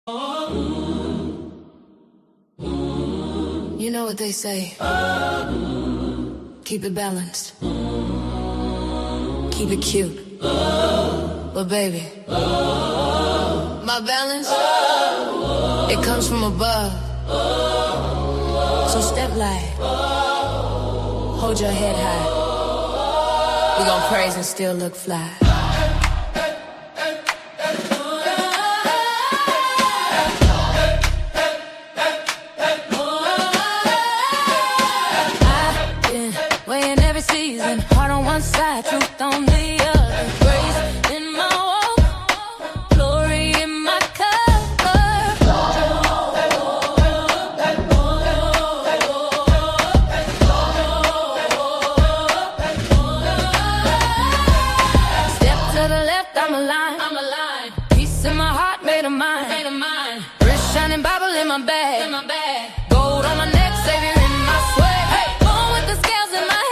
You know what they say. Keep it balanced. Keep it cute. But baby, my balance, it comes from above. So step light. Hold your head high. We gon' praise and still look fly. Heart on one side, truth on the other. Grace in my walk, glory in my cover. Step to the left, I'm aligned. Peace in my heart, made of mine. Wrist shining, Bible in my bag. Gold on my neck, Savior in my sweat. Born with the scales in my head.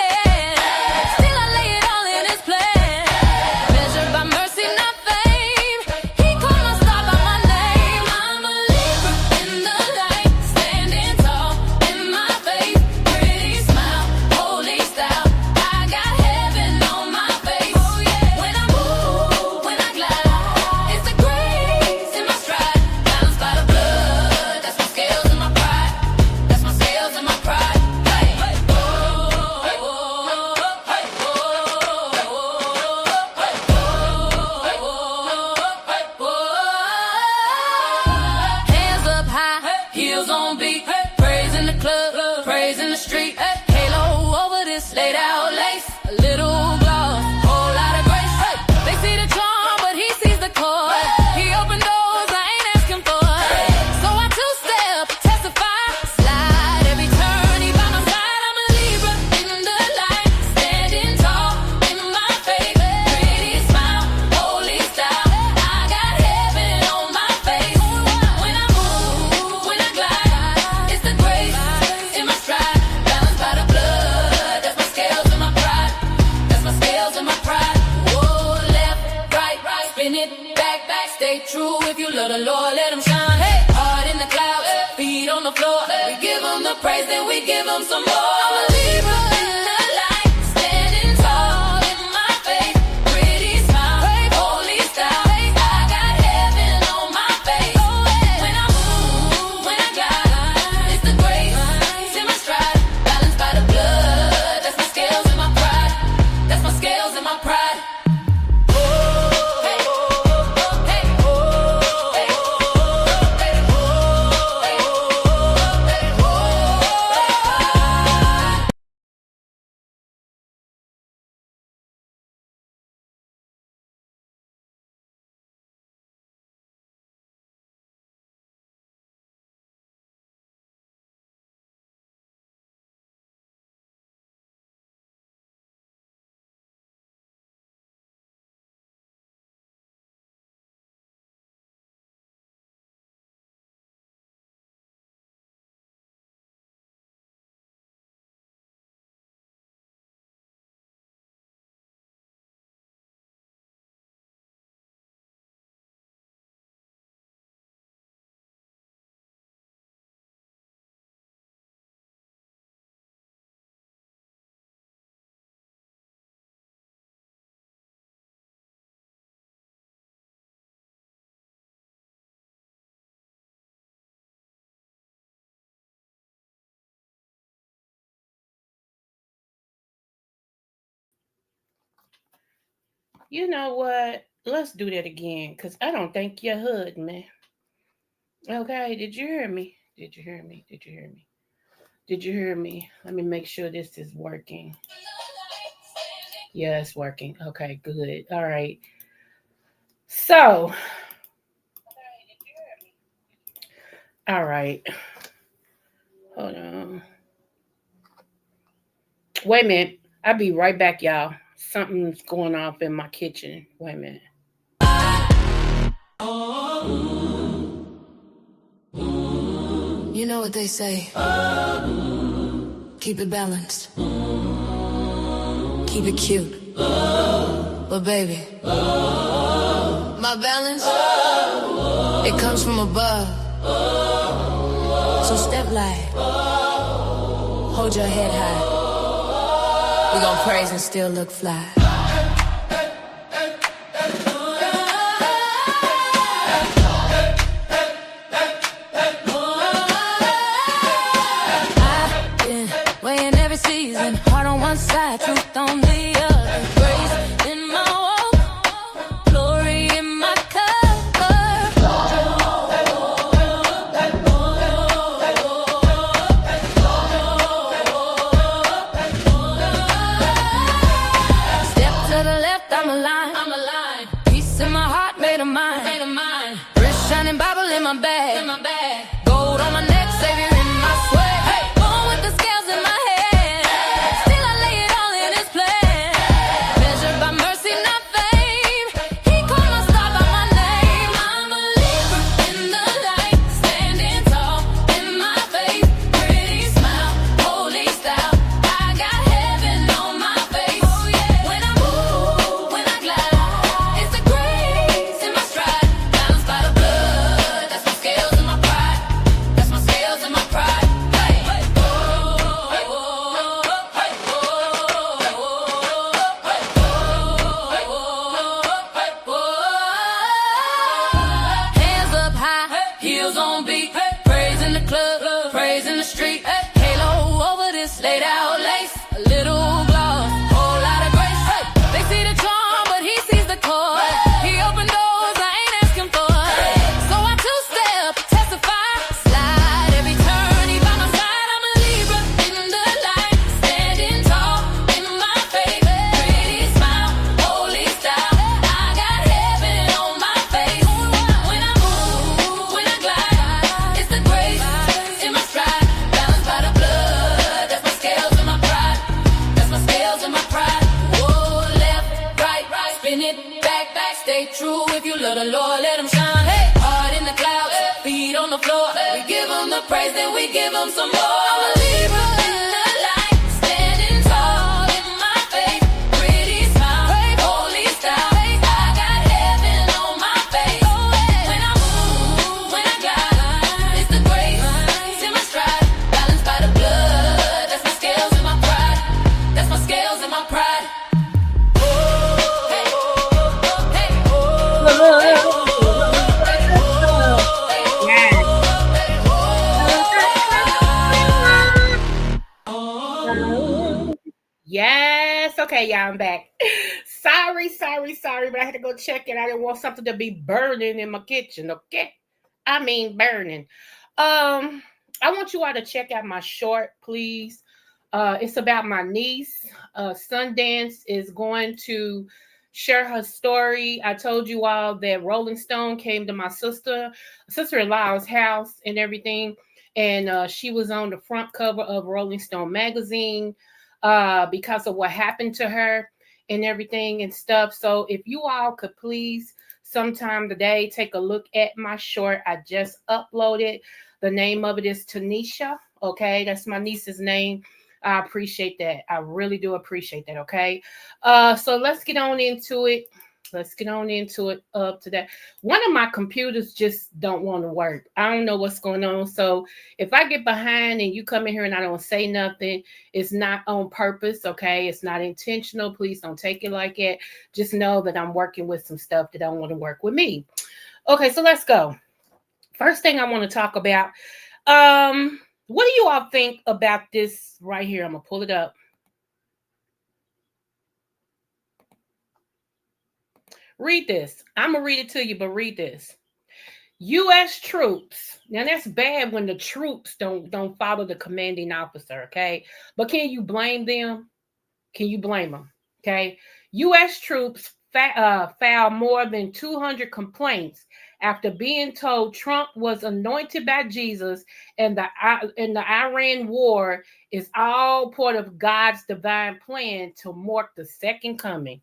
Praise, then we give them some more. I'm a Libra in the light, standing tall in my faith, pretty smile, holy style. I got heaven on my face. When I move, when I glide, it's the grace in my stride, balanced by the blood. That's my scales and my pride. That's my scales and my pride. You know what? Let's do that again, because I don't think you heard me. Okay, did you hear me? Did you hear me? Did you hear me? Did you hear me? Let me make sure this is working. Yeah, it's working. Okay, good. All right. So, all right. Hold on. Wait a minute. I'll be right back, y'all. Something's going off in my kitchen. Wait a minute. You know what they say. Keep it balanced. Keep it cute. But baby, my balance, It comes from above. So step light. Hold your head high. We gon' praise and still look fly. I've been weighing every season. Heart on one side, truth on the other. Grace in my walk, glory in my cover. Step to the left, I'm aligned. Peace in my heart, made of mine. Wrist shining, Bible in my bag. Gold on my neck, Savior in my sweat. Born with the scales in my head. Still I lay it all in His plan. Measured by mercy, not fame. He called my star by my name. I'm a Libra in the light, standing tall in my faith. Pretty smile, holy style. I got heaven on my face. When I move, when I glide, it's the grace in my stride. Balanced by the blood, that's my scales and my pride. That's my scales and my pride. Hey, hands up high, heels on beat, praise in the club, praise in the street. Halo over this laid out lace, a little gloss, whole lot of grace. They see the charm, but He sees the core. He opened doors I ain't asking for, so I two-step, testify, slide every turn. He by my side. I'm a Libra in the light, standing tall in my faith. Pretty smile, holy style. I got heaven on my face. When I move, when I glide, it's the grace in my stride. Balanced by the blood, that's my scales and my pride. That's my scales and my pride. Whoa, left, right, spin it, back, stay true. If you love the Lord, let Him shine. Hey, heart in the clouds, feet on the floor. We give Him the praise, then we give Him some more. I'm a Libra in the light, standing tall in my faith. Pretty smile, holy style. I got heaven on my face. When I move, when I glide, it's the grace in my stride. Balanced by the blood, that's my scales and my pride. That's my scales and my pride. Yes. Okay, y'all, I'm back. Sorry, but I had to go check it. I didn't want something to be burning in my kitchen, okay? I mean burning. I want you all to check out my short, please. It's about my niece. Sundance is going to share her story. I told you all that Rolling Stone came to my sister-in-law's house and everything, and she was on the front cover of Rolling Stone magazine because of what happened to her and everything and stuff. So if you all could please sometime today take a look at my short. I just uploaded. The name of it is Tanisha. Okay, that's my niece's name. I appreciate that. I really do appreciate that. Okay. So let's get on into it. Today. One of my computers just don't want to work. I don't know what's going on. So if I get behind and you come in here and I don't say nothing, it's not on purpose. Okay. It's not intentional. Please don't take it like it. Just know that I'm working with some stuff that don't want to work with me. Okay. So let's go. First thing I want to talk about. What do you all think about this right here? I'm going to pull it up. Read this. I'm going to read it to you, but read this. U.S. troops. Now, that's bad when the troops don't follow the commanding officer, okay? But can you blame them? Can you blame them? Okay? U.S. troops filed more than 200 complaints after being told Trump was anointed by Jesus and the Iran war is all part of God's divine plan to mark the second coming.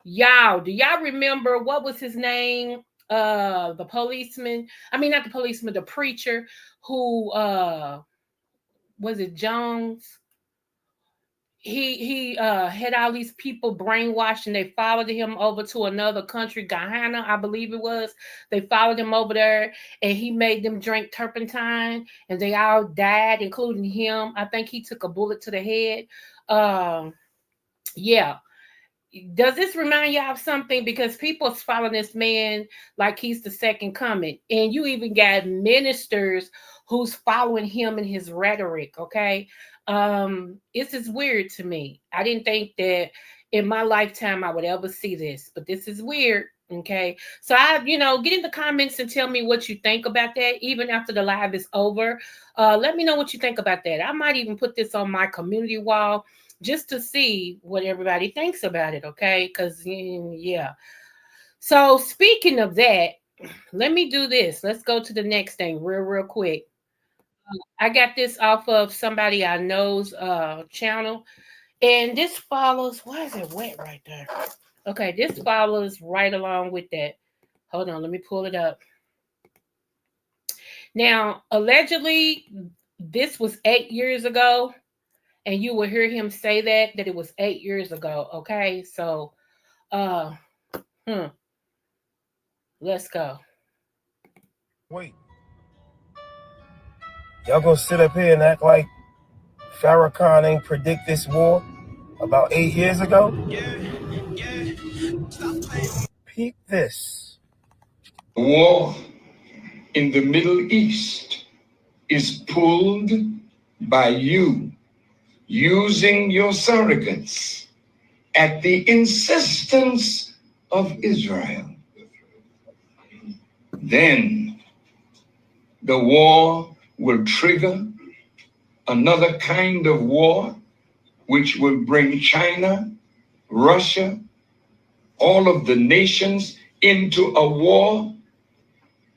Y'all, do y'all remember what was his name? The preacher who was it Jones? he had all these people brainwashed and they followed him over to another country, Guyana, I believe it was. They followed him over there and he made them drink turpentine and they all died, including him. I think he took a bullet to the head. Yeah. Does this remind you of something? Because people's following this man like he's the second coming, and you even got ministers who's following him and his rhetoric. Okay, this is weird to me. I didn't think that in my lifetime I would ever see this, but this is weird. Okay, so get in the comments and tell me what you think about that. Even after the live is over, let me know what you think about that. I might even put this on my community wall just to see what everybody thinks about it, okay? Because, yeah. So, speaking of that, let me do this. Let's go to the next thing real quick. I got this off of somebody I know's channel, and this follows. Why is it wet right there? Okay, this follows right along with that. Hold on, let me pull it up. Now, allegedly, this was 8 years ago, and you will hear him say that it was 8 years ago. Okay, so uh let's go. Wait, y'all gonna sit up here and act like Farrakhan ain't predict this war about 8 years ago? Yeah. Peep this. War in the Middle East is pulled by you using your surrogates at the insistence of Israel. Then the war will trigger another kind of war, which will bring China, Russia, all of the nations into a war.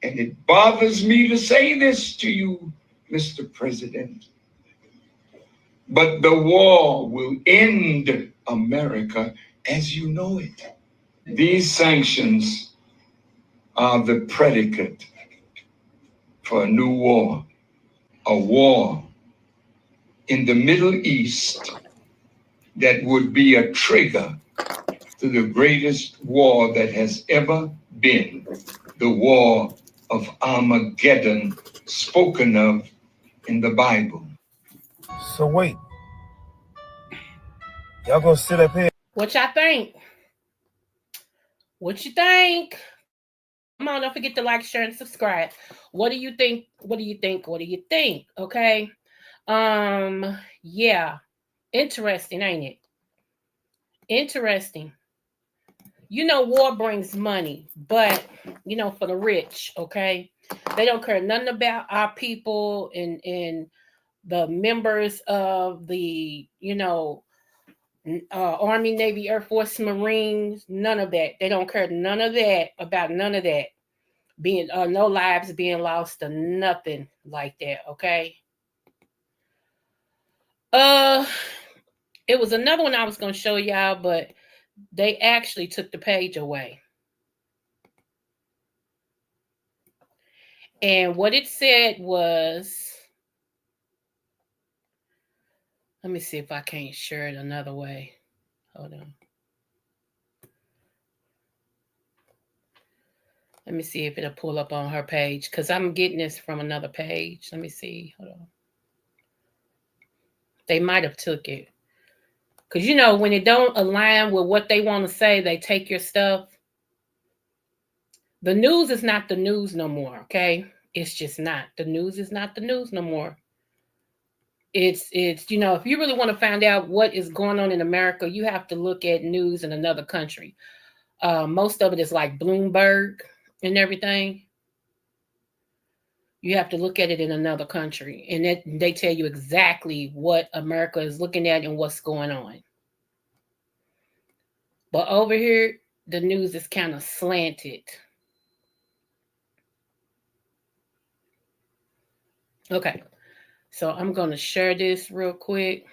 And it bothers me to say this to you, Mr. President, but the war will end America as you know it. These sanctions are the predicate for a new war, a war in the Middle East that would be a trigger to the greatest war that has ever been, the war of Armageddon, spoken of in the Bible. So wait, y'all gonna sit up here? What y'all think? What you think? Come on, don't forget to like, share, and subscribe. What do you think? What do you think? What do you think? Okay. Yeah. Interesting, ain't it? Interesting. War brings money, but for the rich, okay? They don't care nothing about our people and the members of the, Army, Navy, Air Force, Marines, none of that. They don't care none of that about none of that. Being no lives being lost or nothing like that, okay? It was another one I was gonna show y'all, but they actually took the page away. And what it said was, let me see if I can't share it another way. Hold on. Let me see if it'll pull up on her page, because I'm getting this from another page. Let me see. Hold on. They might have took it. Because, when it don't align with what they want to say, they take your stuff. The news is not the news no more, okay? It's just not. The news is not the news no more. It's if you really want to find out what is going on in America, you have to look at news in another country. Most of it is like Bloomberg and everything. You have to look at it in another country, and they tell you exactly what America is looking at and what's going on. But over here, the news is kind of slanted. Okay, so I'm going to share this real quick.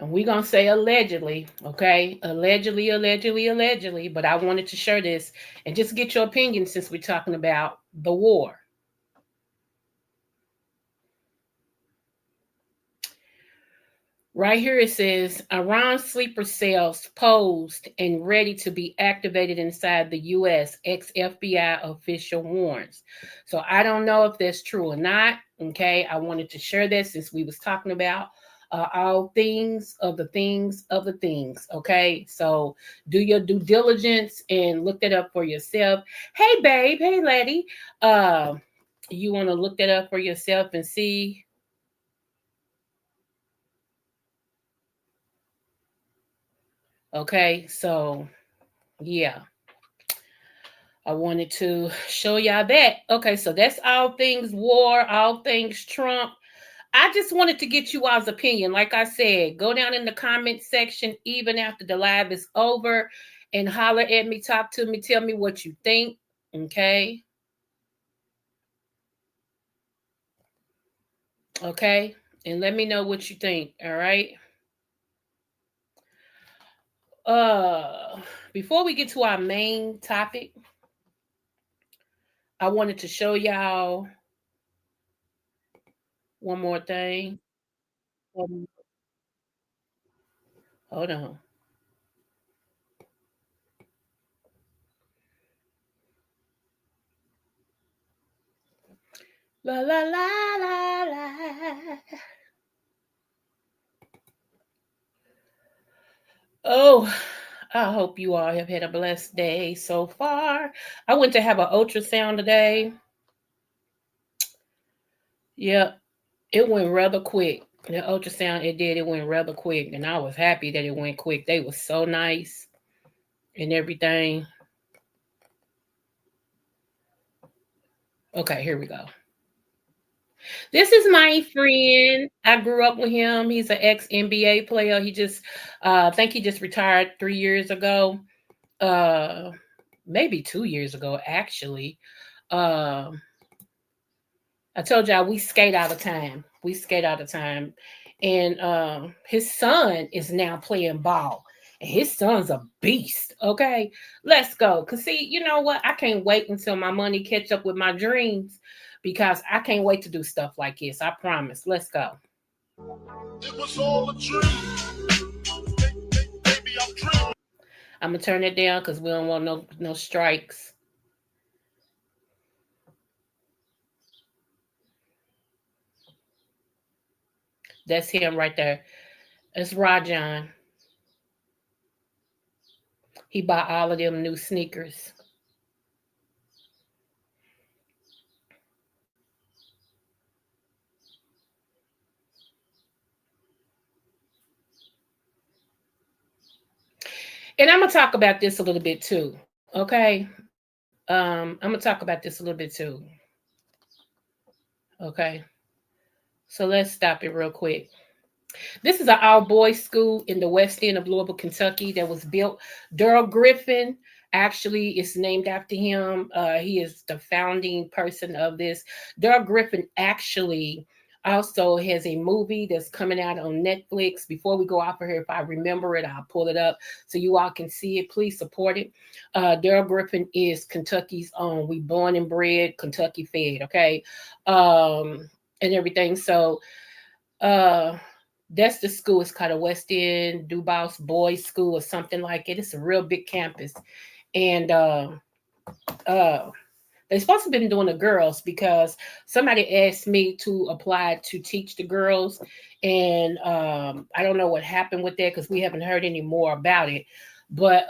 And we're going to say allegedly, okay? Allegedly, allegedly, allegedly. But I wanted to share this and just get your opinion since we're talking about the war. Right here it says Iran sleeper cells posed and ready to be activated inside the U.S. Ex-FBI official warns. So I don't know if that's true or not. Okay, I wanted to share that since we was talking about all things of the things of the things. Okay, so do your due diligence and look that up for yourself. Hey, babe. Hey, lady. You want to look that up for yourself and see. Okay, so yeah, I wanted to show y'all that. Okay, so that's all things war, all things Trump. I just wanted to get you all's opinion. Like I said, go down in the comment section even after the live is over and holler at me, talk to me, tell me what you think. Okay. Okay. And let me know what you think. All right. Uh Before we get to our main topic, I wanted to show y'all one more thing. Um, Hold on. La la la la la. Oh, I hope you all have had a blessed day so far. I went to have an ultrasound today. Yep, it went rather quick. The ultrasound it went rather quick, and I was happy that it went quick. They were so nice and everything. Okay, here we go. This is my friend. I grew up with him. He's an ex NBA player. He just, I think he just retired 3 years ago. Uh, Maybe 2 years ago, actually. Um, I told y'all we skate all the time. We skate all the time. And his son is now playing ball. And his son's a beast. Okay. Let's go. Cause see, you know what? I can't wait until my money catch up with my dreams because I can't wait to do stuff like this. I promise. Let's go. It was all a dream. Baby, I'm dreaming. I'm gonna turn it down because we don't want no strikes. That's him right there. That's Rajon. He bought all of them new sneakers. And I'm gonna talk about this a little bit too. Okay. I'm gonna talk about this a little bit too. Okay. So let's stop it real quick. This is an all boys school in the west end of Louisville, Kentucky that was built. Darrell Griffin, actually, is named after him. He is the founding person of this. Darrell Griffin actually also has a movie that's coming out on Netflix. Before we go off of here, if I remember it, I'll pull it up so you all can see it. Please support it. Darrell Griffin is Kentucky's own. We born and bred, Kentucky fed, okay? And everything. So uh that's the school. It's called a West End Dubois Boys School or something like it. It's a real big campus. And uh they're supposed to have been doing the girls because somebody asked me to apply to teach the girls. And I don't know what happened with that because we haven't heard any more about it. But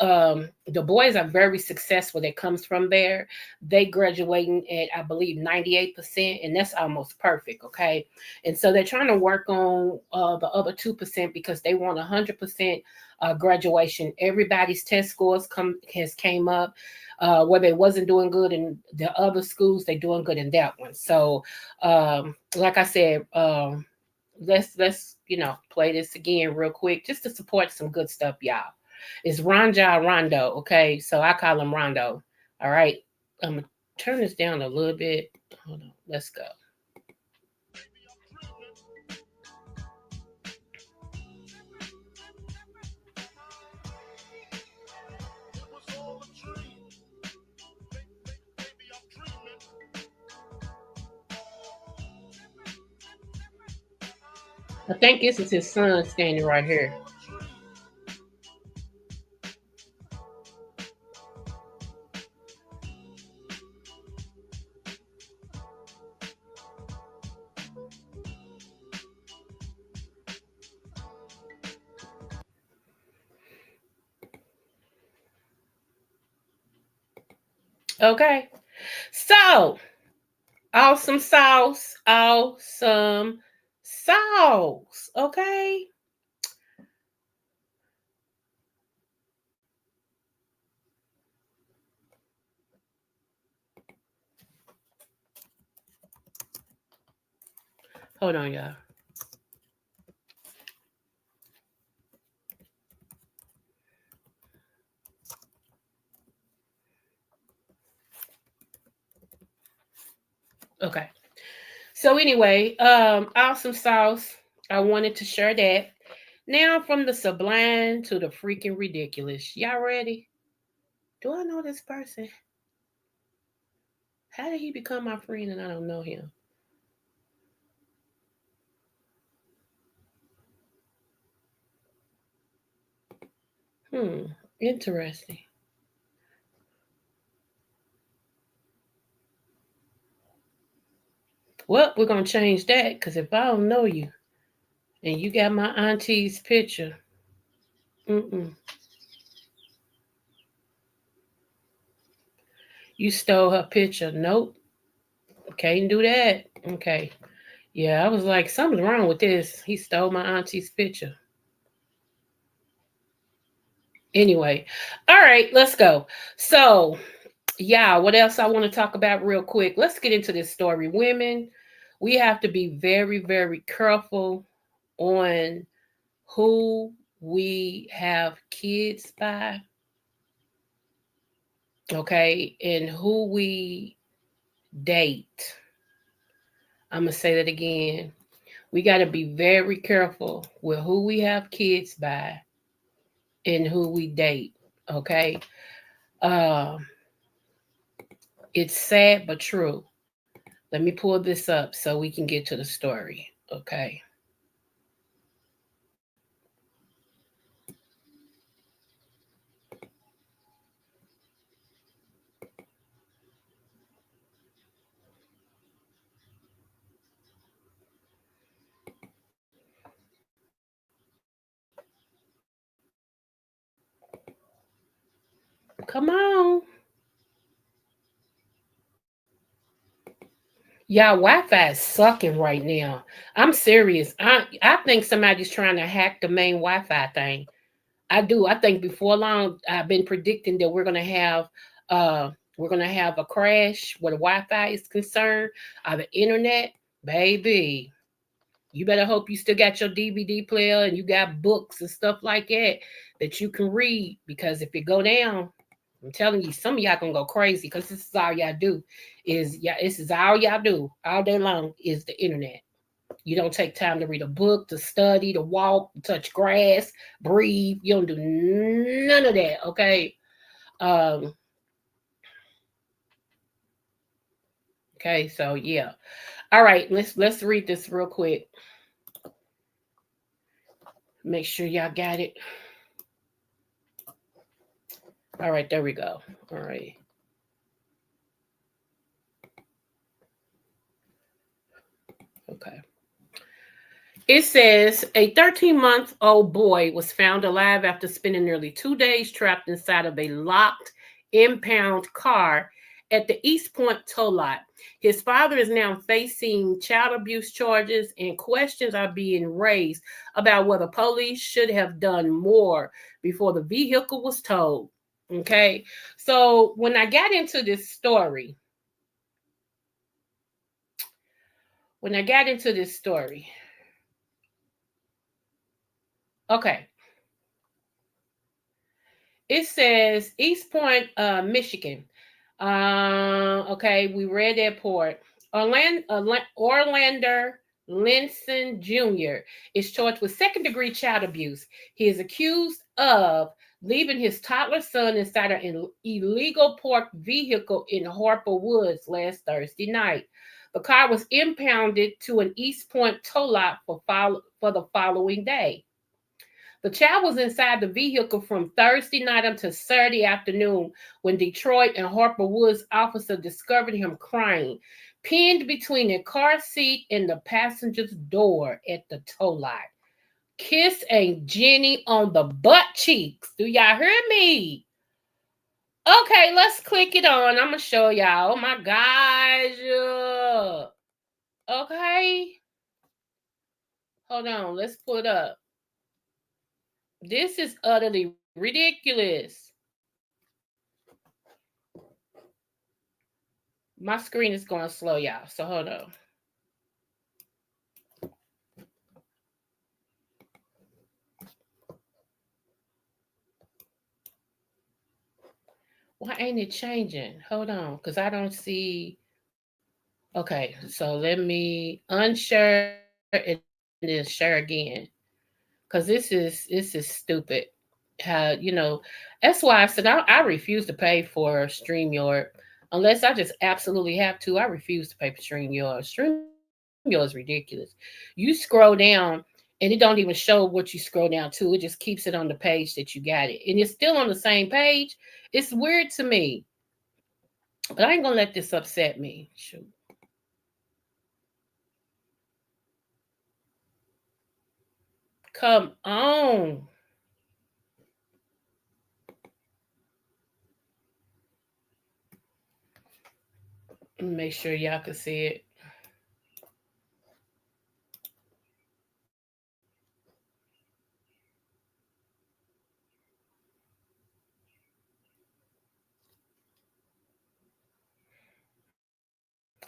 the boys are very successful that comes from there. They graduating at, I believe, 98%, and that's almost perfect, okay? And so they're trying to work on the other 2% because they want 100% graduation. Everybody's test scores has came up. Where they wasn't doing good in the other schools, they doing good in that one. So, like I said, let's play this again real quick just to support some good stuff, y'all. It's Rajon Rondo, okay? So I call him Rondo. All right, I'm gonna turn this down a little bit. Hold on, let's go. I think this is his son standing right here. Okay. So, awesome sauce. Awesome sauce. Okay. Hold on, y'all. Okay. So anyway, awesome sauce. I wanted to share that. Now from the sublime to the freaking ridiculous. Y'all ready? Do I know this person? How did he become my friend and I don't know him? Interesting. Well, we're gonna change that because if I don't know you and you got my auntie's picture, mm-mm, you stole her picture. Nope, can't do that. Okay. Yeah, I was like, something's wrong with this. He stole my auntie's picture. Anyway, all right, let's go. So, yeah, what else I want to talk about real quick? Let's get into this story. Women, we have to be very, very careful on who we have kids by, okay, and who we date. I'm going to say that again. We got to be very careful with who we have kids by and who we date, okay? Um, it's sad but true. Let me pull this up so we can get to the story, okay? Come on. Y'all, Wi-Fi is sucking right now. I'm serious. I think somebody's trying to hack the main Wi-Fi thing. I do. I think before long, I've been predicting that we're gonna have a crash where the Wi-Fi is concerned, the internet, baby. You better hope you still got your DVD player and you got books and stuff like that you can read because if it go down, I'm telling you, some of y'all gonna go crazy because this is all y'all do. This is all y'all do all day long is the internet. You don't take time to read a book, to study, to walk, touch grass, breathe. You don't do none of that. Okay. Um, okay, so yeah. All right, let's read this real quick. Make sure y'all got it. All right, there we go. All right. Okay. It says a 13-month-old boy was found alive after spending nearly 2 days trapped inside of a locked impound car at the East Point tow lot. His father is now facing child abuse charges, and questions are being raised about whether police should have done more before the vehicle was towed. Okay, so when I got into this story, okay, it says East Point, Michigan. Okay, we read that part. Orlander Linson Jr. is charged with second-degree child abuse. He is accused of leaving his toddler son inside an illegal parked vehicle in Harper Woods last Thursday night. The car was impounded to an East Point tow lot for the following day. The child was inside the vehicle from Thursday night until Saturday afternoon when Detroit and Harper Woods officer discovered him crying, pinned between the car seat and the passenger's door at the tow lot. Kiss Aunt Jenny on the butt cheeks. Do y'all hear me? Okay, let's click it on. I'm gonna show y'all. Oh my gosh. Okay. Hold on. Let's pull it up. This is utterly ridiculous. My screen is going slow, y'all. So hold on. Why ain't it changing? Hold on, because I don't see. Okay, so let me unshare and then share again. Because this is stupid. That's why I said I refuse to pay for StreamYard unless I just absolutely have to. I refuse to pay for StreamYard. StreamYard is ridiculous. You scroll down and it don't even show what you scroll down to. It just keeps it on the page that you got it. And it's still on the same page. It's weird to me. But I ain't gonna let this upset me. Shoot. Come on. Make sure y'all can see it.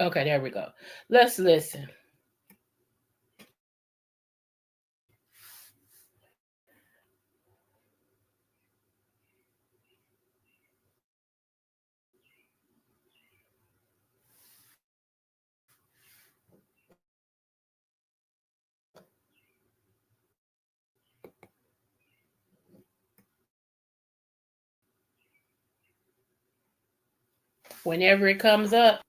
Okay, there we go. Let's listen. Whenever it comes up.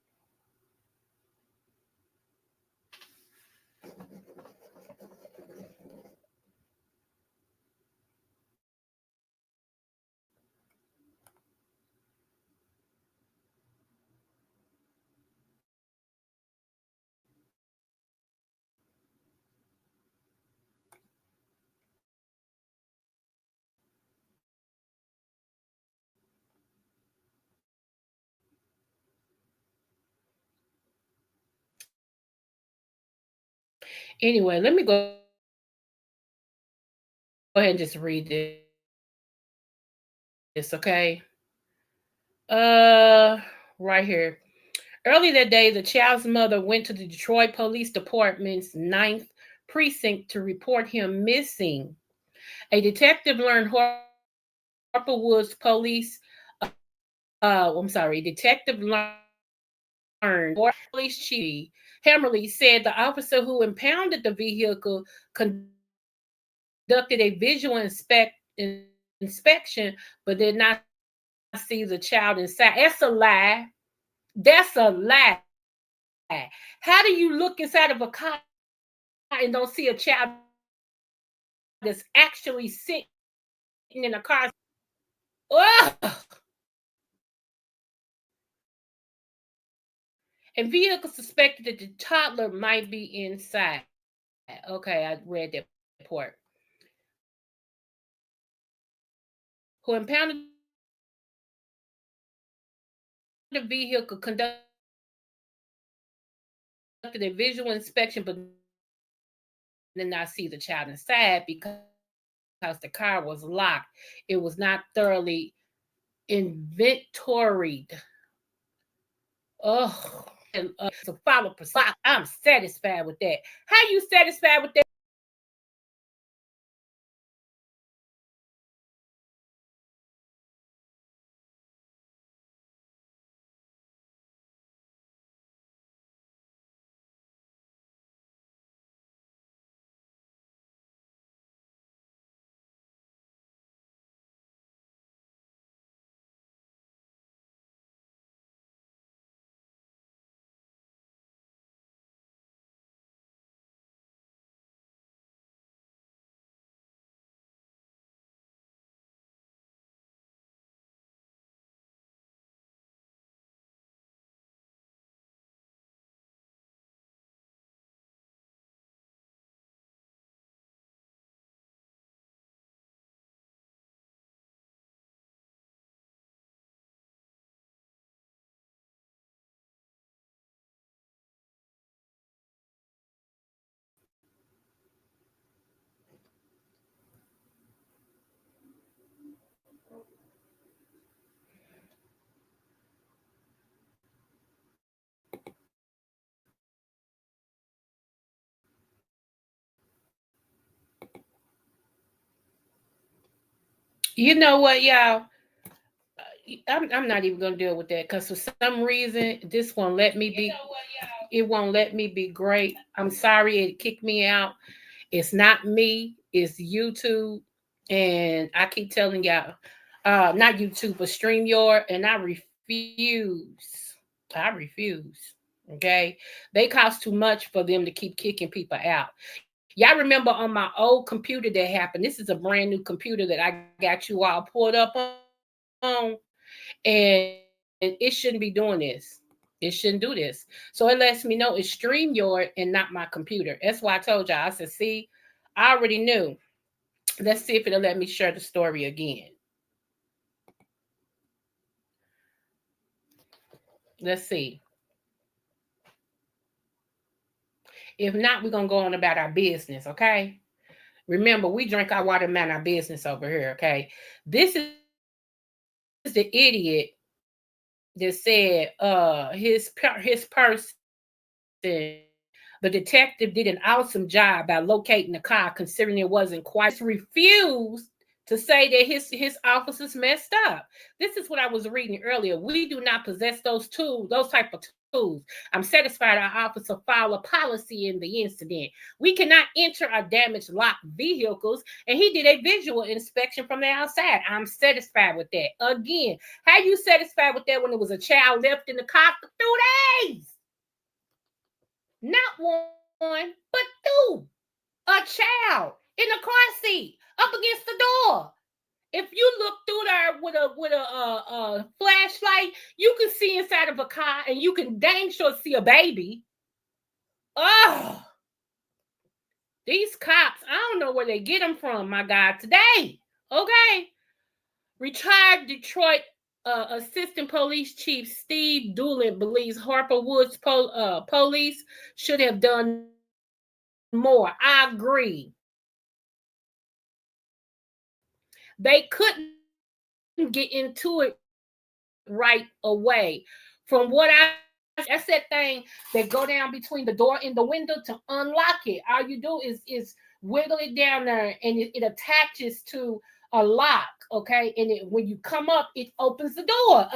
Anyway, let me go ahead and just read this, okay? Right here. Early that day, the child's mother went to the Detroit Police Department's ninth precinct to report him missing. A detective learned Harper Woods police chief Hammerly said the officer who impounded the vehicle conducted a visual inspection but did not see the child inside. That's a lie. That's a lie. How do you look inside of a car and don't see a child that's actually sitting in a car seat? Ugh! And vehicles suspected that the toddler might be inside. Okay, I read that part. Who impounded the vehicle conducted a visual inspection but did not see the child inside because the car was locked. It was not thoroughly inventoried. Oh, so follow procedure. I'm satisfied with that. How you satisfied with that? You know what, y'all? I'm not even gonna deal with that because for some reason this won't let me be. It won't let me be great. I'm sorry, it kicked me out. It's not me. It's YouTube, and I keep telling y'all, not YouTube, but StreamYard, and I refuse. I refuse. Okay, they cost too much for them to keep kicking people out. Y'all remember on my old computer that happened? This is a brand new computer that I got you all pulled up on, and it shouldn't be doing this. It shouldn't do this. So it lets me know it's StreamYard and not my computer. That's why I told y'all. I said, see, I already knew. Let's see if it'll let me share the story again. Let's see. If not, we're gonna go on about our business, okay? Remember, we drink our water, man, our business over here, okay? This is the idiot that said his person, the detective did an awesome job by locating the car considering it wasn't quite refused to say that his officers messed up. This is what I was reading earlier. We do not possess those tools, those type of tools. I'm satisfied our officer filed a policy in the incident. We cannot enter or damage locked vehicles, and he did a visual inspection from the outside. I'm satisfied with that. Again, how you satisfied with that when there was a child left in the car for 2 days? Not one, but two. A child in a car seat up against the door. If you look through there with a flashlight, you can see inside of a car, and you can dang sure see a baby. Oh, these cops! I don't know where they get them from, my God. Today, okay. Retired Detroit Assistant Police Chief Steve Doolin believes Harper Woods police should have done more. I agree. They couldn't get into it right away. From what I see, that's that thing that go down between the door and the window to unlock it. All you do is wiggle it down there, and it attaches to a lock. Okay, and when you come up, it opens the door.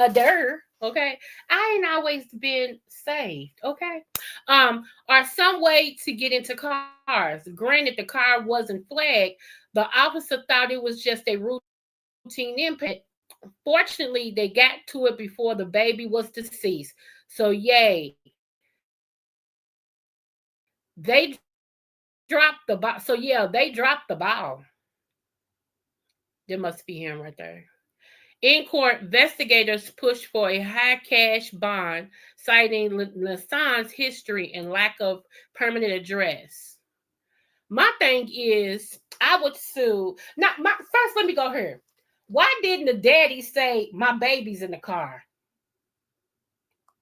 Okay. I ain't always been saved. Okay. Or some way to get into cars. Granted, the car wasn't flagged. The officer thought it was just a routine impact. Fortunately, they got to it before the baby was deceased. So yay. They dropped the ball. So yeah, they dropped the ball. There must be him right there. In court, investigators pushed for a high cash bond, citing Linson's history and lack of permanent address. My thing is, I would sue. Now, first, let me go here. Why didn't the daddy say my baby's in the car?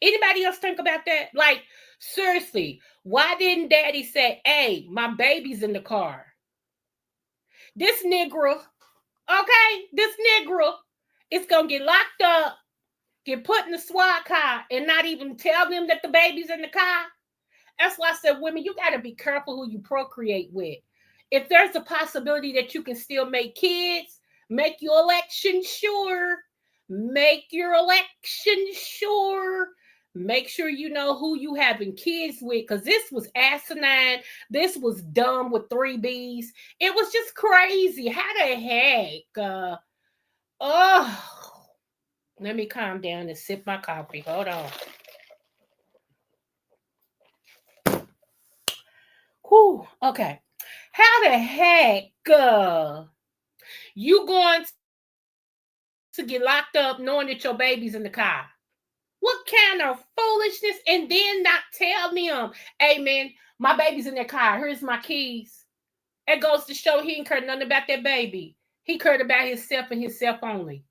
Anybody else think about that? Like, seriously, why didn't daddy say, hey, my baby's in the car? This Negro, okay, this Negro is going to get locked up, get put in the SWAT car, and not even tell them that the baby's in the car. That's why I said, women, you got to be careful who you procreate with. If there's a possibility that you can still make kids, make your election sure. Make your election sure. Make sure you know who you having kids with, because this was asinine. This was dumb with 3 B's. It was just crazy. How the heck? Oh, let me calm down and sip my coffee. Hold on. Whew, okay. How the heck you going to get locked up knowing that your baby's in the car? What kind of foolishness? And then not tell them, hey man, my baby's in that car. Here's my keys. It goes to show he ain't cared nothing about that baby. He cared about himself and himself only.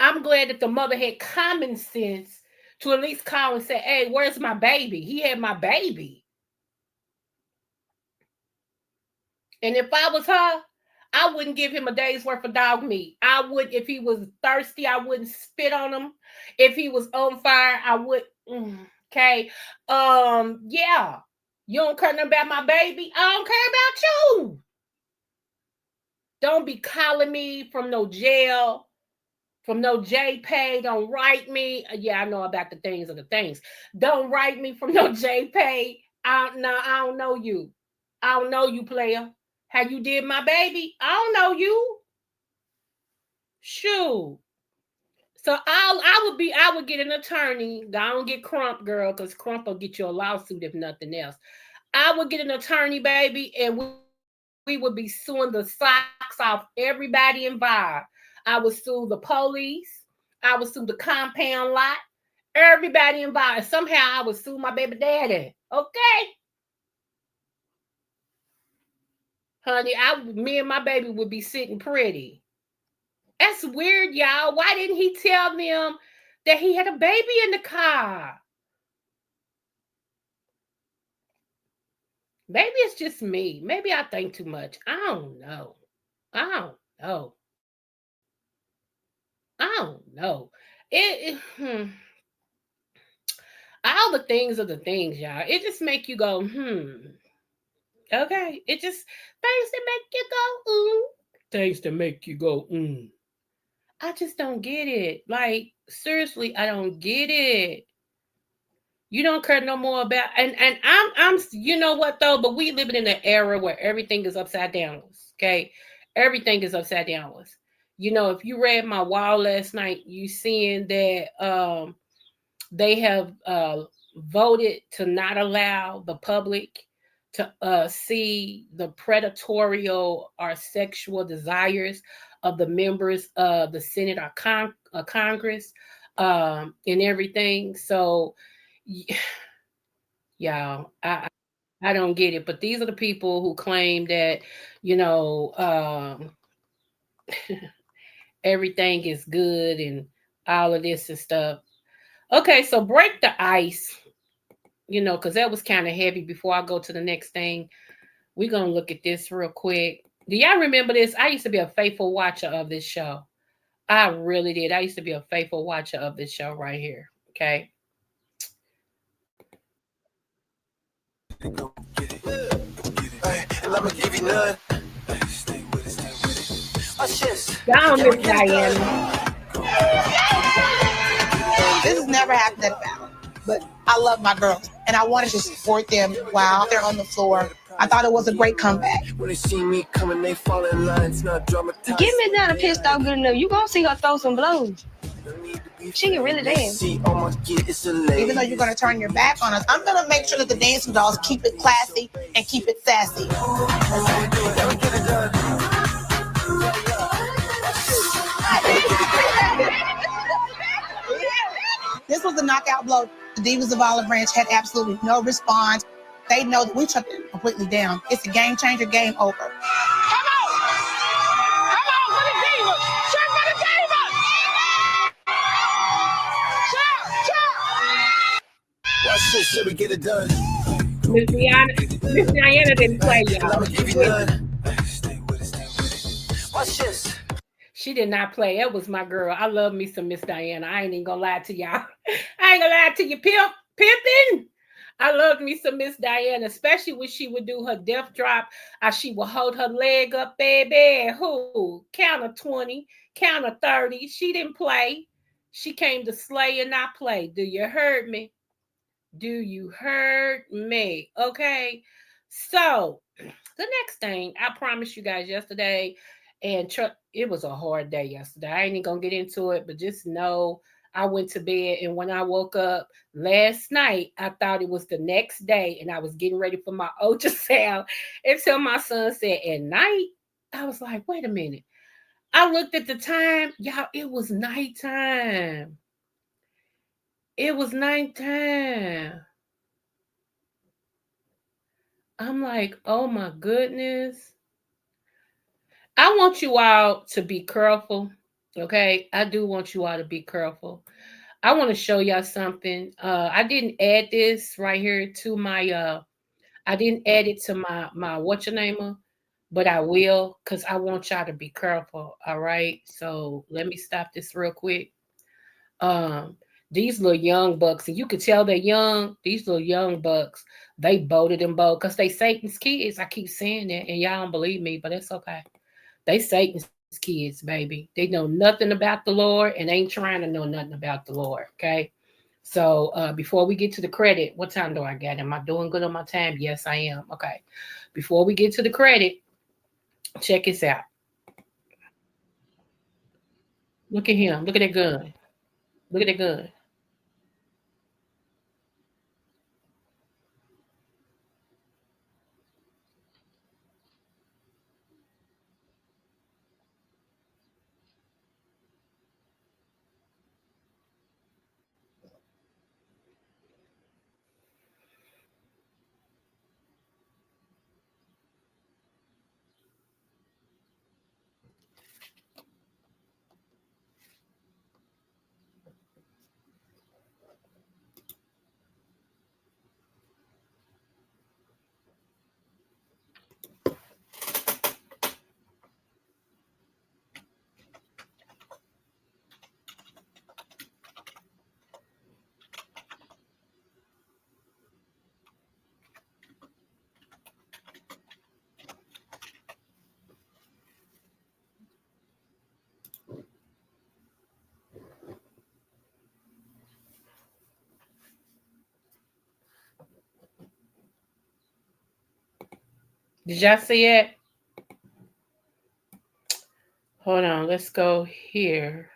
I'm glad that the mother had common sense to at least call and say, hey, where's my baby? He had my baby. And if I was her, I wouldn't give him a day's worth of dog meat. I would, if he was thirsty, I wouldn't spit on him. If he was on fire, I would. Okay. Yeah. You don't care nothing about my baby. I don't care about you. Don't be calling me from no jail, from no JPay. Don't write me. Yeah, I know about the things of the things. Don't write me from no JPay. I don't know you. I don't know you, player. How you did my baby? I don't know you. Shoot. So I would get an attorney. I don't get Crump, girl, because Crump will get you a lawsuit if nothing else. I would get an attorney, baby, and we would be suing the socks off everybody involved. I would sue the police. I would sue the compound lot. Everybody involved. Somehow I would sue my baby daddy. Okay. Honey, me and my baby would be sitting pretty. That's weird, y'all. Why didn't he tell them that he had a baby in the car? Maybe it's just me. Maybe I think too much. I don't know. I don't know. I don't know. All the things are the things, y'all. It just make you go, Okay. It just things that make you go, Things that make you go, I just don't get it. Like, seriously, I don't get it. You don't care no more about and I'm you know what though, but we living in an era where everything is upside down. Okay. Everything is upside down. You know, if you read my wall last night, you seeing that they have voted to not allow the public to see the predatory or sexual desires of the members of the Senate or Congress and everything. So, y'all, I don't get it. But these are the people who claim that, you know, everything is good and all of this and stuff. Okay, so break the ice, you know, because that was kind of heavy. Before I go to the next thing, we're going to look at this real quick. Do y'all remember this? I used to be a faithful watcher of this show. I really did. I used to be a faithful watcher of this show right here. Okay. And I'ma give you none. Stay with it, stay with it. Oh, shit. Down, Miss Diana. This has never happened at a battle, but I love my girls, and I wanted to support them while they're on the floor. I thought it was a great comeback. When they see me coming, they fall in line. It's not dramatized. Get me down and pissed off good enough. You gonna see her throw some blows. She can really dance. Even though you're gonna turn your back on us, I'm gonna make sure that the dancing dolls keep it classy and keep it sassy. This was a knockout blow. The Divas of Olive Branch had absolutely no response. They know that we shut them completely down. It's a game changer, game over. Come on! Come on for the Divas! Cheer for the Divas! Cheer! Watch this, shit, we get it done. Miss Diana didn't play, y'all. I'ma give you none. Stay with it, stay with it. Watch this. She did not play. That was my girl. I love me some Miss Diana. I ain't even gonna lie to y'all. I ain't gonna lie to you, pimping. I loved me some Miss Diana, especially when she would do her death drop. She would hold her leg up, baby. Who? Count of 20, count of 30. She didn't play. She came to slay and not play. Do you heard me? Do you heard me? Okay. So the next thing, I promised you guys yesterday, and it was a hard day yesterday. I ain't even gonna get into it, but just know I went to bed, and when I woke up last night, I thought it was the next day, and I was getting ready for my ultrasound until my son said, at night? I was like, wait a minute. I looked at the time. Y'all, it was nighttime. It was nighttime. I'm like, oh my goodness. I want you all to be careful. Okay, I do want you all to be careful. I want to show y'all something. I didn't add this right here to my I didn't add it to my what's your name, but I will, because I want y'all to be careful. All right. So let me stop this real quick. Um, these little young bucks, and you could tell they're young. These little young bucks, they bolded and bold because they Satan's kids. I keep saying that, and y'all don't believe me, but it's okay. They Satan's kids, baby. They know nothing about the Lord and ain't trying to know nothing about the Lord. Okay. So before we get to the credit, what time do I got? Am I doing good on my time? Yes, I am. Okay. Before we get to the credit, check this out. Look at him. Look at that gun. Look at that gun. Did y'all see it? Hold on. Let's go here.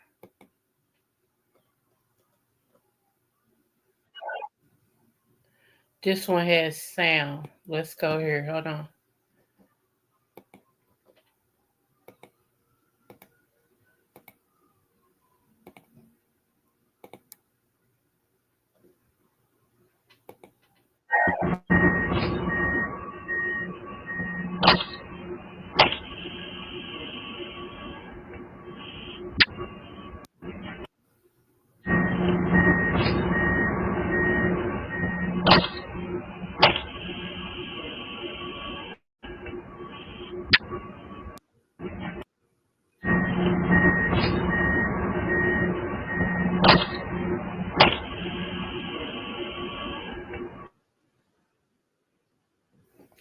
This one has sound. Let's go here. Hold on.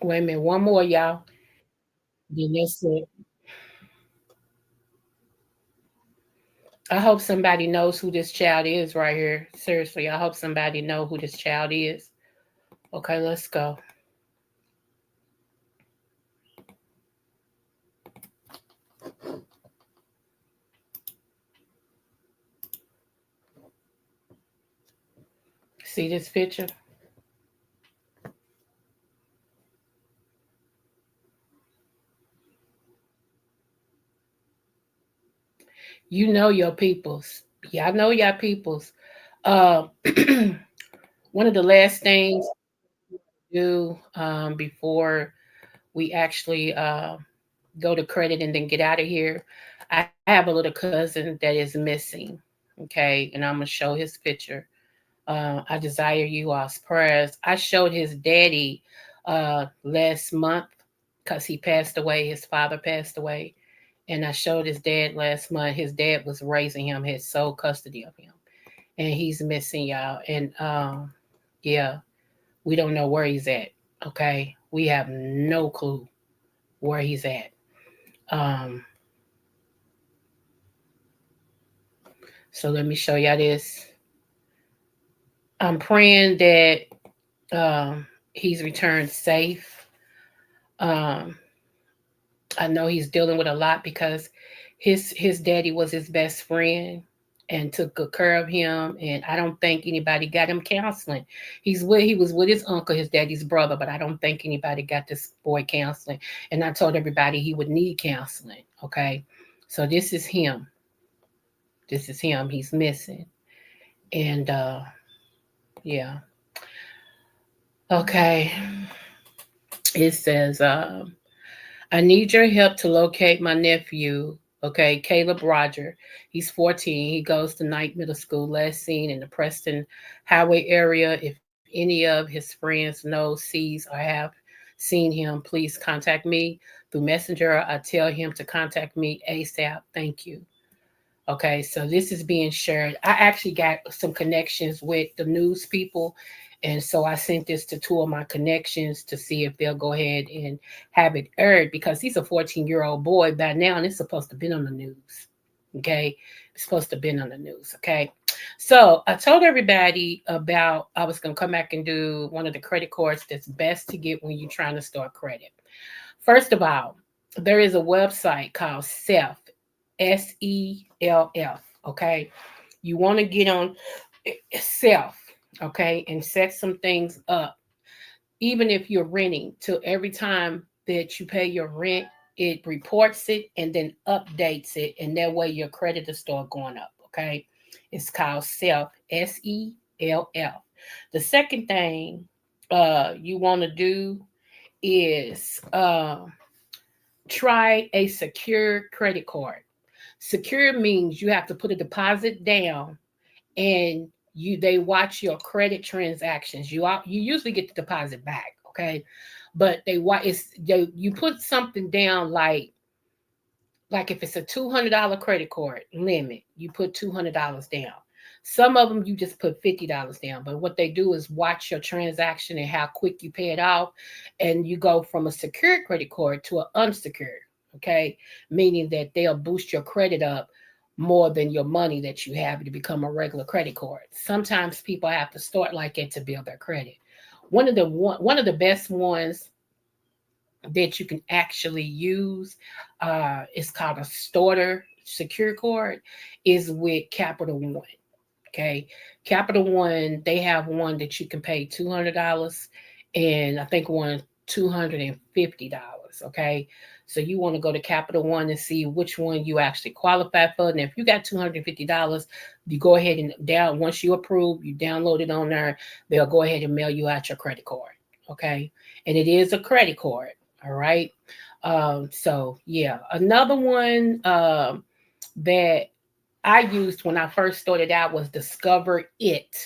Wait a minute. One more, y'all. Then that's it. I hope somebody knows who this child is right here. Seriously, I hope somebody know who this child is. Okay, let's go. See this picture? You know your peoples. Y'all know your peoples. Uh, one of the last things to do before we actually go to credit and then get out of here, I have a little cousin that is missing. Okay, and I'm gonna show his picture. I desire you all's prayers. I showed his daddy last month because he passed away. His father passed away. And I showed his dad last month. His dad was raising him, had sole custody of him. And he's missing, y'all. And yeah, we don't know where he's at. Okay. We have no clue where he's at. Um, so let me show y'all this. I'm praying that he's returned safe. Um, I know he's dealing with a lot because his daddy was his best friend and took good care of him. And I don't think anybody got him counseling. He was with his uncle, his daddy's brother, but I don't think anybody got this boy counseling. And I told everybody he would need counseling. Okay. So this is him. This is him. He's missing. And yeah. Okay. It says I need your help to locate my nephew, okay, Caleb Roger. He's 14. He goes to Knight Middle School, last seen in the Preston Highway area. If any of his friends know, sees, or have seen him, please contact me through Messenger. I tell him to contact me ASAP. Thank you. Okay, so this is being shared. I actually got some connections with the news people. And so I sent this to two of my connections to see if they'll go ahead and have it aired because he's a 14-year-old boy by now and it's supposed to be on the news. Okay, it's supposed to be on the news. Okay, so I told everybody about I was going to come back and do one of the credit cards that's best to get when you're trying to start credit. First of all, there is a website called SELF, SELF. Okay, you want to get on SELF, okay, and set some things up. Even if you're renting, till every time that you pay your rent, it reports it and then updates it, and that way your credit will start going up. Okay, it's called SELF, SELF. The second thing you want to do is try a secure credit card. Secure means you have to put a deposit down and they watch your credit transactions. You usually get the deposit back, okay? But you put something down like if it's a $200 credit card limit, you put $200 down. Some of them you just put $50 down, but what they do is watch your transaction and how quick you pay it off, and you go from a secured credit card to an unsecured, okay? Meaning that they'll boost your credit up more than your money that you have to become a regular credit card. Sometimes people have to start like that to build their credit. One of the best ones that you can actually use is called a starter secure card, is with Capital One. Okay, Capital One, they have one that you can pay $200 and I think one $250. Okay, so you want to go to Capital One and see which one you actually qualify for. And if you got $250, you go ahead and once you approve, you download it on there. They'll go ahead and mail you out your credit card. Okay, and it is a credit card. All right. So yeah, another one that I used when I first started out was Discover It.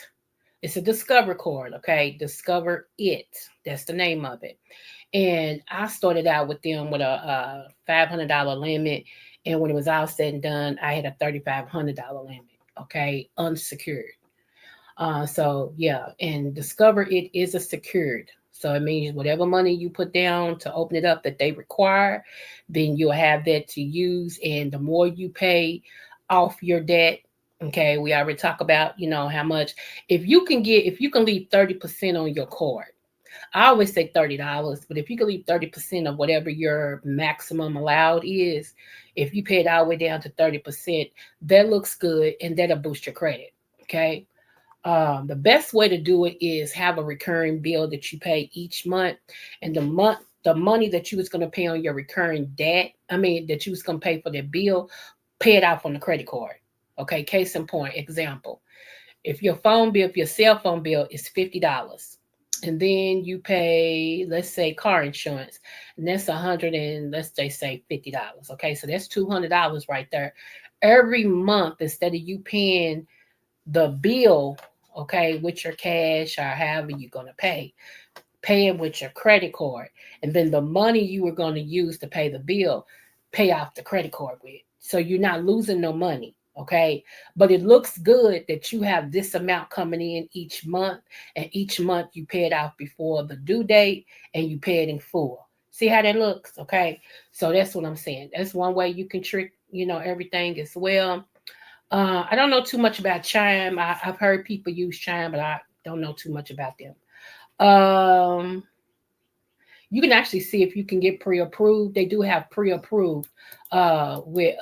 It's a Discover card. Okay, Discover It. That's the name of it. And I started out with them with a $500 limit. And when it was all said and done, I had a $3,500 limit, okay, unsecured. So, yeah, and Discover It is a secured. So it means whatever money you put down to open it up that they require, then you'll have that to use. And the more you pay off your debt, okay, we already talk about, how much. If you can leave 30% on your card, I always say $30, but if you can leave 30% of whatever your maximum allowed is, if you pay it all the way down to 30%, that looks good and that'll boost your credit. Okay. The best way to do it is have a recurring bill that you pay each month, and the money that you was going to pay on your recurring debt, that you was going to pay for that bill, pay it off on the credit card. Okay. Case in point, example, if your cell phone bill is $50, and then you pay, let's say, car insurance, and that's let's say $50. Okay, so that's $200 right there. Every month, instead of you paying the bill, okay, with your cash or however you're gonna pay it with your credit card, and then the money you were gonna use to pay the bill, pay off the credit card with. So you're not losing no money. Okay, but it looks good that you have this amount coming in each month, and each month you pay it off before the due date and you pay it in full. See how that looks? Okay, so that's what I'm saying. That's one way you can trick, everything as well. I don't know too much about Chime. I've heard people use Chime, but I don't know too much about them. You can actually see if you can get pre-approved. They do have pre-approved with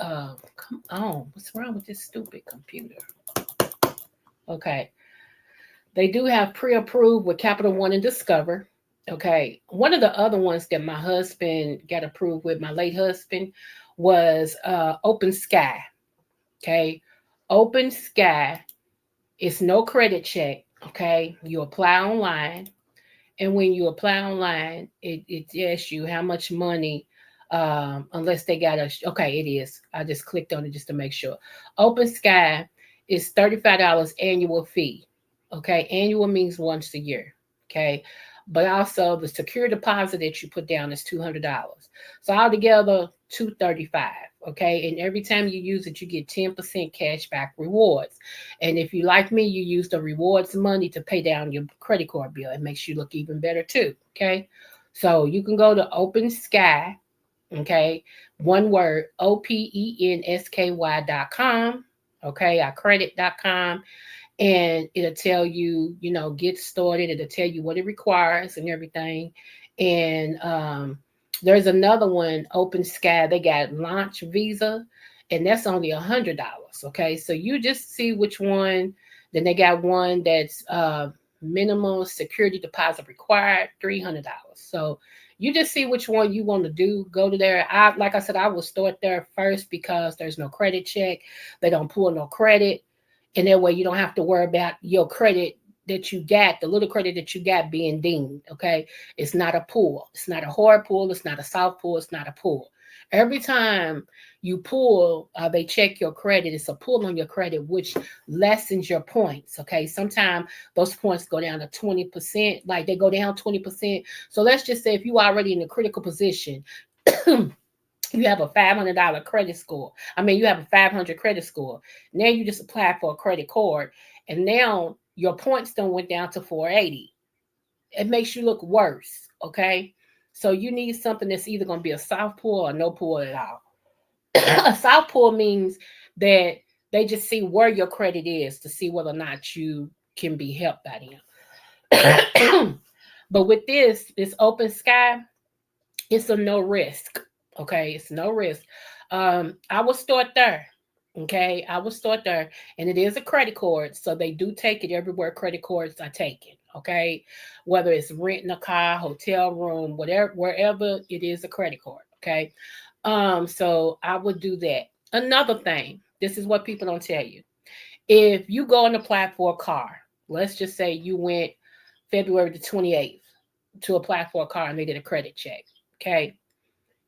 come on, what's wrong with this stupid computer? Okay. They do have pre-approved with Capital One and Discover. Okay. One of the other ones that my husband got approved with, my late husband, was Open Sky. Okay. Open Sky. It's no credit check. Okay. You apply online. And when you apply online, it asks you how much money, unless they got okay, it is. I just clicked on it just to make sure. Open Sky is $35 annual fee. Okay, annual means once a year. Okay, but also the secure deposit that you put down is $200. So altogether, $235. Okay, and every time you use it, you get 10% cash back rewards. And if you like me, you use the rewards money to pay down your credit card bill. It makes you look even better too. Okay, so you can go to Open Sky. Okay, one word, OPENSKY.com. Okay, credit.com, and it'll tell you, get started. It'll tell you what it requires and everything. And there's another one, Open Sky. They got Launch Visa, and that's only $100. Okay, so you just see which one. Then they got one that's minimal security deposit required, $300. So you just see which one you want to do. Go to there. Like I said, I will start there first because there's no credit check. They don't pull no credit. And that way you don't have to worry about your credit that you got, the little credit that you got being deemed. Okay. It's not a pull. It's not a hard pull. It's not a soft pull. It's not a pull. Every time you pull, they check your credit. It's a pull on your credit, which lessens your points. Okay. Sometimes those points go down to 20%, like they go down 20%. So let's just say if you already in a critical position, you have a $500 credit score. You have a 500 credit score. Now you just apply for a credit card, and now your points done went down to 480. It makes you look worse. Okay. So you need something that's either going to be a soft pull or no pull at all. A soft pull means that they just see where your credit is to see whether or not you can be helped by them. But with this Open Sky, it's a no risk. Okay, it's no risk. I will start there. Okay, I will start there, and it is a credit card, so they do take it everywhere credit cards are taken. Okay, whether it's renting a car, hotel room, whatever, wherever it is a credit card. Okay, so I would do that. Another thing, this is what people don't tell you. If you go and apply for a car, let's just say you went February the 28th to apply for a car and they did a credit check. Okay,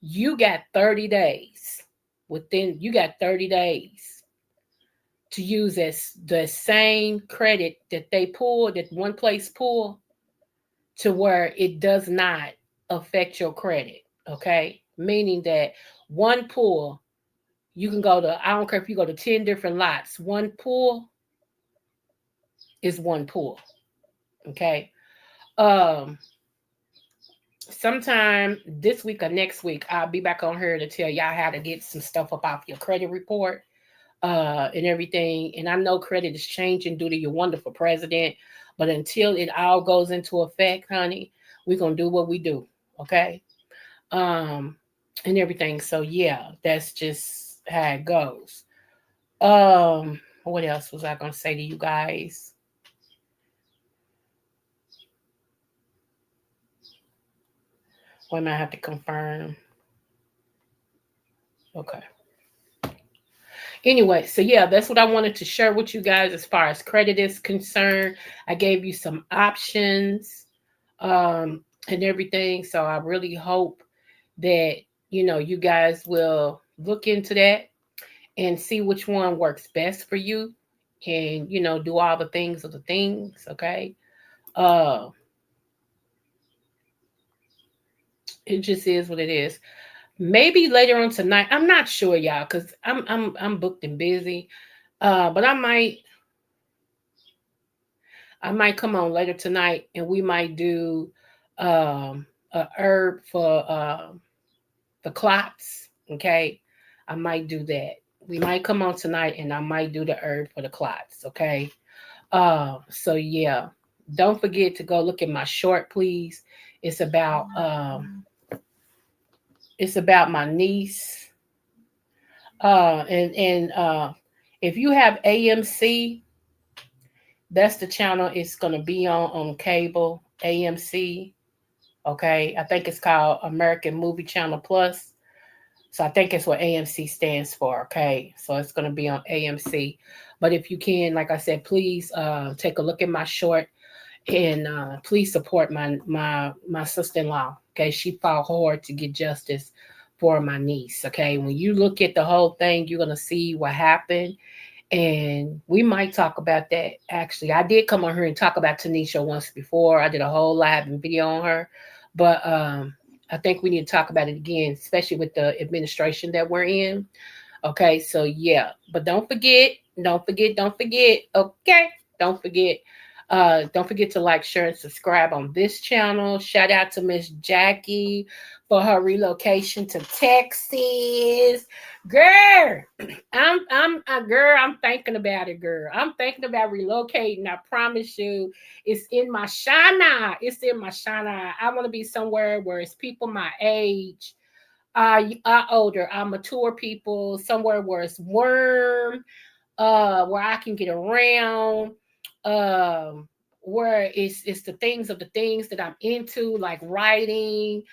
you got 30 days. You got 30 days to use as the same credit that they pull, that one place pull, to where it does not affect your credit. Okay, meaning that one pull, you can go to, I don't care if you go to 10 different lots, one pull is one pull. Okay. Sometime this week or next week, I'll be back on here to tell y'all how to get some stuff up off your credit report and everything. And I know credit is changing due to your wonderful president, but until it all goes into effect, honey, we're gonna do what we do. Okay. And everything. So yeah, that's just how it goes. What else was I gonna say to you guys? When I have to confirm. Okay. Anyway, so yeah, that's what I wanted to share with you guys as far as credit is concerned. I gave you some options and everything. So I really hope that, you guys will look into that and see which one works best for you and, do all the things of the things. Okay. It just is what it is. Maybe later on tonight. I'm not sure, y'all, because I'm booked and busy. But I might come on later tonight and we might do a herb for the clots. Okay. I might do that. We might come on tonight and I might do the herb for the clots. Okay. So yeah. Don't forget to go look at my short, please. It's about my niece. And if you have AMC, that's the channel it's gonna be on cable, AMC. Okay. I think it's called American Movie Channel Plus. So I think it's what AMC stands for. Okay. So it's gonna be on AMC. But if you can, like I said, please take a look at my short. And please support my sister-in-law. Okay, she fought hard to get justice for my niece. Okay, when you look at the whole thing, you're gonna see what happened, And we might talk about that. Actually, I did come on here and talk about Tanisha once before. I did a whole live and video on her. But I think we need to talk about it again, especially with the administration that we're in. Okay, so yeah. But don't forget. Okay? Don't forget to like, share, and subscribe on this channel. Shout out to Miss Jackie for her relocation to Texas. Girl, I'm thinking about it, girl. I'm thinking about relocating. I promise you, it's in my shana. It's in my shana. I want to be somewhere where it's people my age, older, mature people, somewhere where it's warm, where I can get around, where it's the things that I'm into, like writing,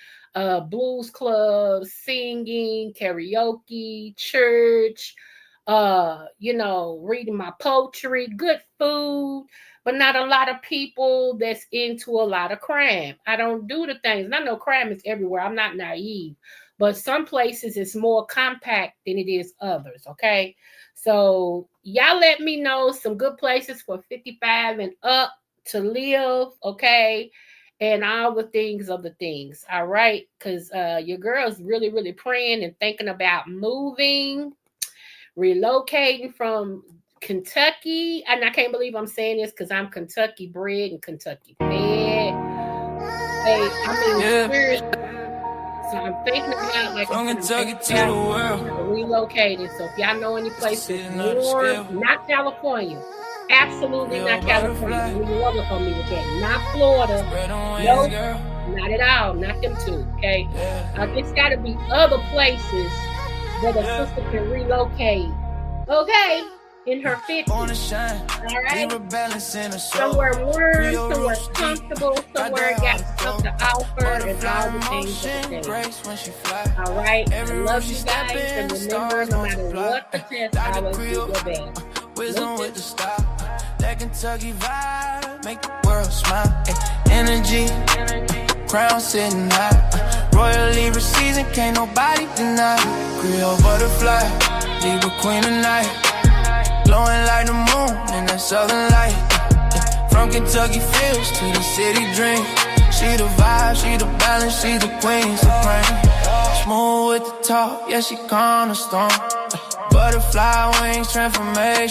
blues clubs, singing, karaoke, church, reading my poetry, good food, but not a lot of people that's into a lot of crime. I don't do the things. And I know crime is everywhere. I'm not naive, but some places it's more compact than it is others. Okay. So y'all let me know some good places for 55 and up to live. Okay. And all the things. All right. Because your girl's really, really praying and thinking about moving, relocating from Kentucky. And I can't believe I'm saying this because I'm Kentucky bred and Kentucky fed. Hey, seriously. So I'm thinking about from Kentucky to the world, relocating. So if y'all know any places warm, not California. Absolutely not California. You love it for me with that. Not Florida. No, not at all. Not them two. Okay. It's got to be other places where the sister can relocate. Okay. In her 50s. All right. Somewhere warm, somewhere comfortable, somewhere got stuff to offer, and all the things. All right. I love you guys, and remember, no matter what the test, always do your best. Wisdom with the stop. That Kentucky vibe make the world smile. Energy, crown sitting high. Royal Libra season, can't nobody deny. Creole butterfly, Libra queen of night. Glowing like the moon in that southern light. From Kentucky fields to the city dream. She the vibe, she the balance, she the queen supreme. Smooth with the talk, yeah, she cornerstone. Butterfly wings, transformation.